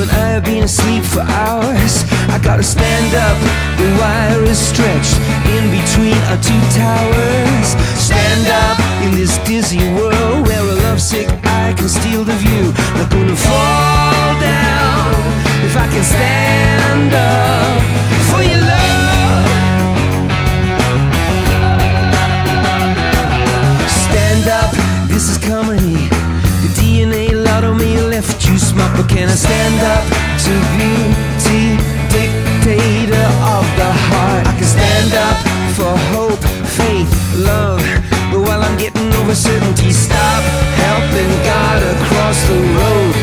and I have been asleep for hours. I gotta stand up, the wire is stretched in between our two towers. Stand up in this dizzy world where a lovesick eye can steal the view. Not gonna fall down if I can stand up for your love. Stand up, this is comedy. The DNA lotto me left you smart, but can I stand up to beauty, dictator of the heart? I can stand up for hope, faith, love, but while I'm getting over certainty, stop helping God across the road.